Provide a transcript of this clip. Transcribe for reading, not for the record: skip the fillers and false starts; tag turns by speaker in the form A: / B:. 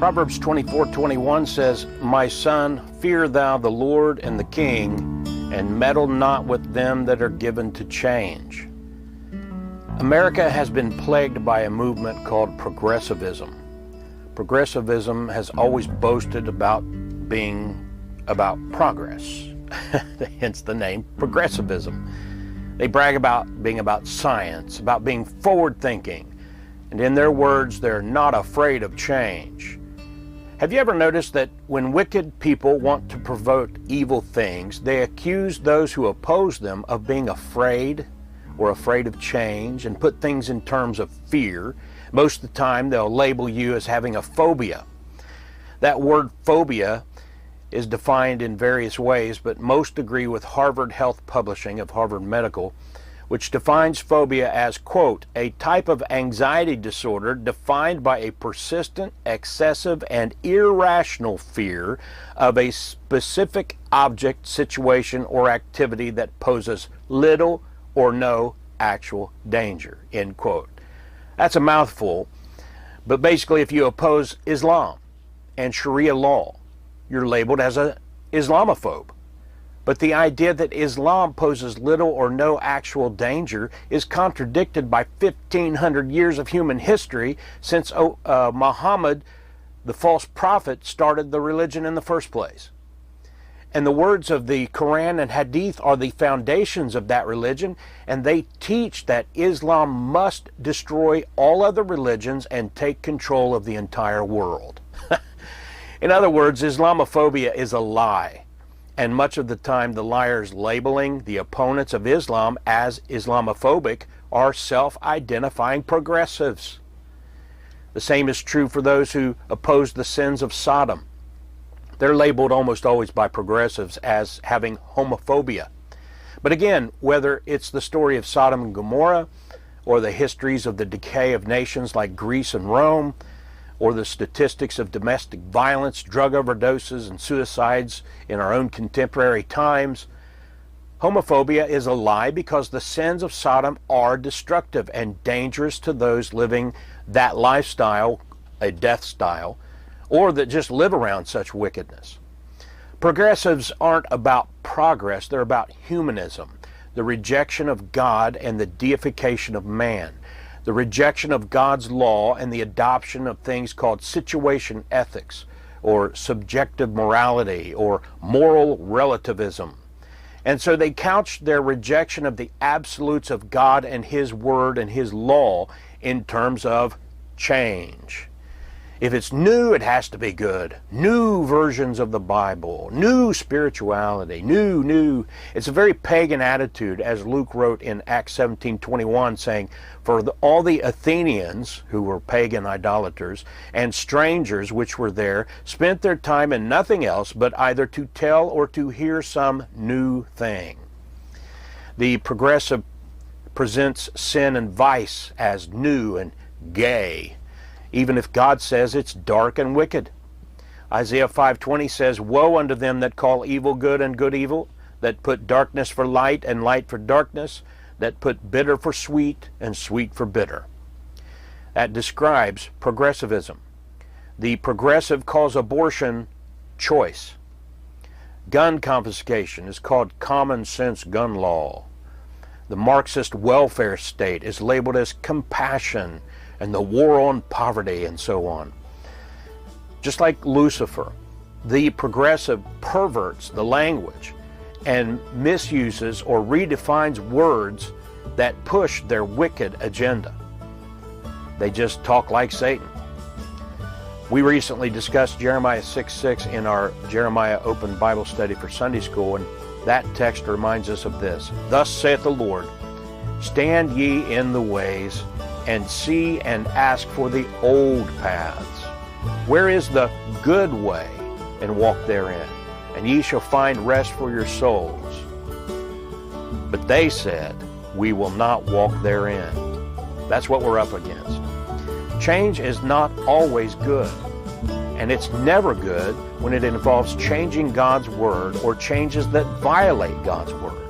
A: Proverbs 24:21 says, "My son, fear thou the Lord and the king, and meddle not with them that are given to change." America has been plagued by a movement called progressivism. Progressivism has always boasted about being about progress, hence the name progressivism. They brag about being about science, about being forward-thinking, and in their words, they're not afraid of change. Have you ever noticed that when wicked people want to provoke evil things, they accuse those who oppose them of being afraid or afraid of change and put things in terms of fear? Most of the time, they'll label you as having a phobia. That word phobia is defined in various ways, but most agree with Harvard Health Publishing of Harvard Medical, which defines phobia as, quote, "a type of anxiety disorder defined by a persistent, excessive, and irrational fear of a specific object, situation, or activity that poses little or no actual danger," end quote. That's a mouthful, but basically if you oppose Islam and Sharia law, you're labeled as an Islamophobe. But the idea that Islam poses little or no actual danger is contradicted by 1,500 years of human history since Muhammad, the false prophet, started the religion in the first place. And the words of the Quran and Hadith are the foundations of that religion, and they teach that Islam must destroy all other religions and take control of the entire world. In other words, Islamophobia is a lie. And much of the time, the liars labeling the opponents of Islam as Islamophobic are self-identifying progressives. The same is true for those who oppose the sins of Sodom. They're labeled almost always by progressives as having homophobia. But again, whether it's the story of Sodom and Gomorrah, or the histories of the decay of nations like Greece and Rome, or the statistics of domestic violence, drug overdoses, and suicides in our own contemporary times, homophobia is a lie because the sins of Sodom are destructive and dangerous to those living that lifestyle, a death style, or that just live around such wickedness. Progressives aren't about progress, they're about humanism, the rejection of God and the deification of man, the rejection of God's law and the adoption of things called situation ethics, or subjective morality, or moral relativism. And so they couch their rejection of the absolutes of God and His Word and His law in terms of change. If it's new, it has to be good. New versions of the Bible, new spirituality, new. It's a very pagan attitude, as Luke wrote in Acts 17:21, saying, "For all the Athenians, who were pagan idolaters, and strangers which were there, spent their time in nothing else but either to tell or to hear some new thing." The progressive presents sin and vice as new and gay, even if God says it's dark and wicked. Isaiah 5:20 says, "Woe unto them that call evil good and good evil, that put darkness for light and light for darkness, that put bitter for sweet and sweet for bitter." That describes progressivism. The progressive calls abortion choice. Gun confiscation is called common sense gun law. The Marxist welfare state is labeled as compassion, and the war on poverty, and so on. Just like Lucifer, the progressive perverts the language and misuses or redefines words that push their wicked agenda. They just talk like Satan. We recently discussed Jeremiah 6:6 in our Jeremiah Open Bible Study for Sunday School, and that text reminds us of this. "Thus saith the Lord, stand ye in the ways, and see and ask for the old paths. Where is the good way? And walk therein, and ye shall find rest for your souls. But they said, we will not walk therein." That's what we're up against. Change is not always good, and it's never good when it involves changing God's Word or changes that violate God's Word.